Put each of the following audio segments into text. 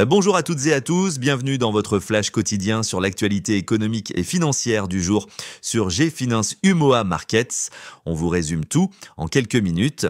Bonjour à toutes et à tous, bienvenue dans votre flash quotidien sur l'actualité économique et financière du jour sur G-Finance Umoa Markets. On vous résume tout en quelques minutes.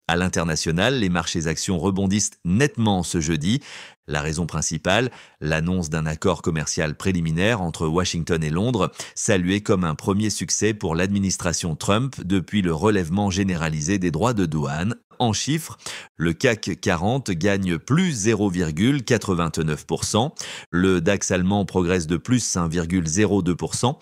À l'international, les marchés actions rebondissent nettement ce jeudi. La raison principale, l'annonce d'un accord commercial préliminaire entre Washington et Londres, salué comme un premier succès pour l'administration Trump depuis le relèvement généralisé des droits de douane. En chiffres, le CAC 40 gagne plus 0,89%, le DAX allemand progresse de plus 1,02%,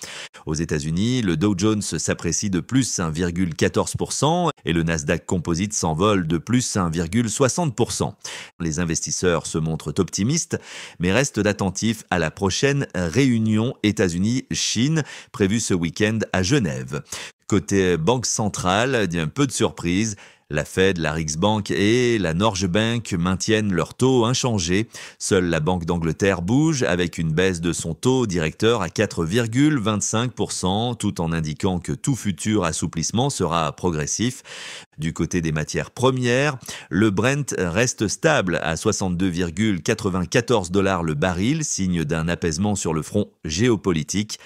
aux États-Unis, le Dow Jones s'apprécie de plus 1,14% et le Nasdaq Composite s'envole de plus 1,60%. Les investisseurs se montrent optimistes, mais restent attentifs à la prochaine réunion États-Unis-Chine prévue ce week-end à Genève. Côté banque centrale, un peu de surprise. La Fed, la Riksbank et la Norges Bank maintiennent leur taux inchangés. Seule la Banque d'Angleterre bouge avec une baisse de son taux directeur à 4,25% tout en indiquant que tout futur assouplissement sera progressif. Du côté des matières premières, le Brent reste stable à 62,94$ le baril, signe d'un apaisement sur le front géopolitique.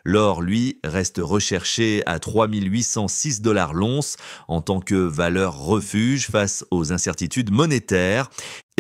L'or, lui, reste recherché à 3 806$ l'once en tant que valeur refuge face aux incertitudes monétaires.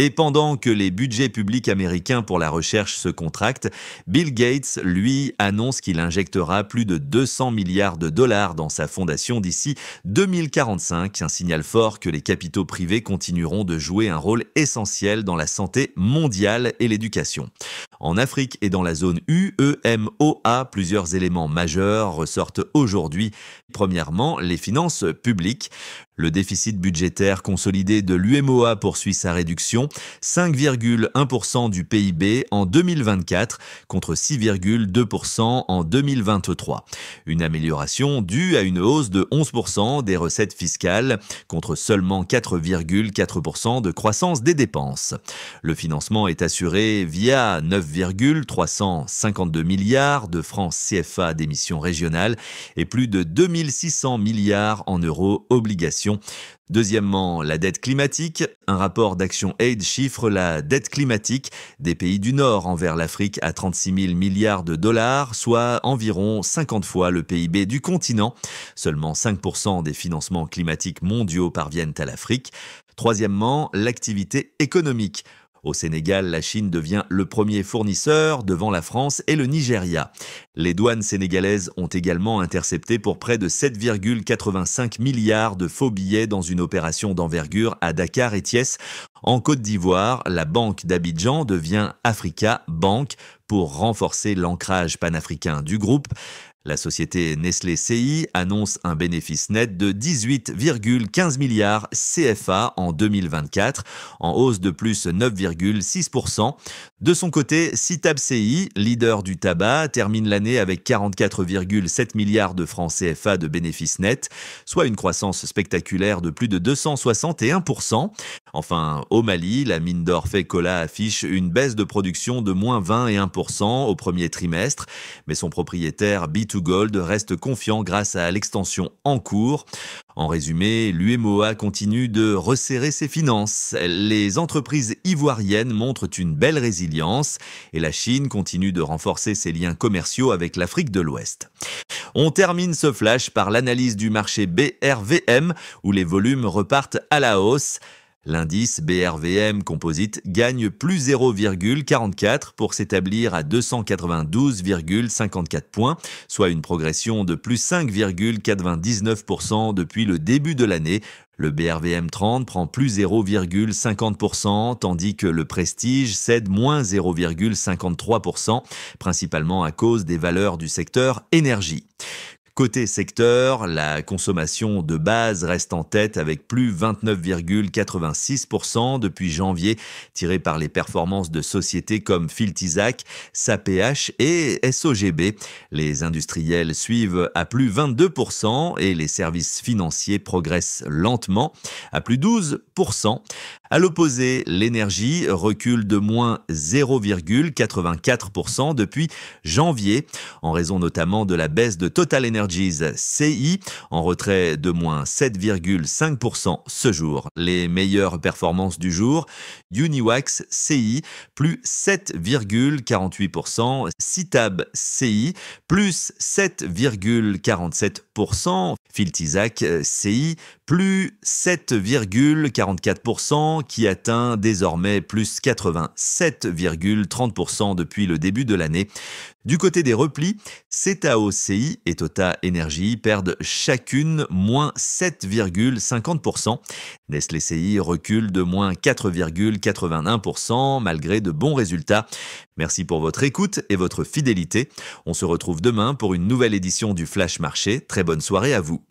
Et pendant que les budgets publics américains pour la recherche se contractent, Bill Gates, lui, annonce qu'il injectera plus de 200 milliards de dollars dans sa fondation d'ici 2045, un signal fort que les capitaux privés continueront de jouer un rôle essentiel dans la santé mondiale et l'éducation. En Afrique et dans la zone UEMOA, plusieurs éléments majeurs ressortent aujourd'hui. Premièrement, les finances publiques. Le déficit budgétaire consolidé de l'UEMOA poursuit sa réduction, 5,1% du PIB en 2024 contre 6,2% en 2023. Une amélioration due à une hausse de 11% des recettes fiscales contre seulement 4,4% de croissance des dépenses. Le financement est assuré via 9,352 milliards de francs CFA d'émissions régionales et plus de 2600 milliards en euros obligations. Deuxièmement, la dette climatique. Un rapport d'Action Aid chiffre la dette climatique des pays du Nord envers l'Afrique à 36 000 milliards de dollars, soit environ 50 fois le PIB du continent. Seulement 5% des financements climatiques mondiaux parviennent à l'Afrique. Troisièmement, l'activité économique. Au Sénégal, la Chine devient le premier fournisseur devant la France et le Nigeria. Les douanes sénégalaises ont également intercepté pour près de 7,85 milliards de faux billets dans une opération d'envergure à Dakar et Thiès. En Côte d'Ivoire, la Banque d'Abidjan devient Africa Bank pour renforcer l'ancrage panafricain du groupe. La société Nestlé CI annonce un bénéfice net de 18,15 milliards CFA en 2024, en hausse de plus 9,6%. De son côté, Citab CI, leader du tabac, termine l'année avec 44,7 milliards de francs CFA de bénéfice net, soit une croissance spectaculaire de plus de 261%. Enfin, au Mali, la mine d'or Fekola affiche une baisse de production de moins 21% au premier trimestre, mais son propriétaire B2Gold reste confiant grâce à l'extension en cours. En résumé, l'UEMOA continue de resserrer ses finances. Les entreprises ivoiriennes montrent une belle résilience et la Chine continue de renforcer ses liens commerciaux avec l'Afrique de l'Ouest. On termine ce flash par l'analyse du marché BRVM où les volumes repartent à la hausse. L'indice BRVM Composite gagne plus 0,44 pour s'établir à 292,54 points, soit une progression de plus 5,99% depuis le début de l'année. Le BRVM 30 prend plus 0,50%, tandis que le Prestige cède moins 0,53%, principalement à cause des valeurs du secteur énergie. Côté secteur, la consommation de base reste en tête avec plus 29,86% depuis janvier, tiré par les performances de sociétés comme Filtizac, SAPH et SOGB. Les industriels suivent à plus 22% et les services financiers progressent lentement à plus 12%. À l'opposé, l'énergie recule de moins 0,84% depuis janvier, en raison notamment de la baisse de Total Energy Energies CI, en retrait de moins 7,5% ce jour. Les meilleures performances du jour, Uniwax CI, plus 7,48%, Citab CI, plus 7,47%, Filtisac CI, plus 7,44%, qui atteint désormais plus 87,30% depuis le début de l'année. Du côté des replis, Cetao CI et Tota Energy perdent chacune moins 7,50%. Nestlé CI recule de moins 4,81% malgré de bons résultats. Merci pour votre écoute et votre fidélité. On se retrouve demain pour une nouvelle édition du Flash Marché. Très bonne soirée à vous.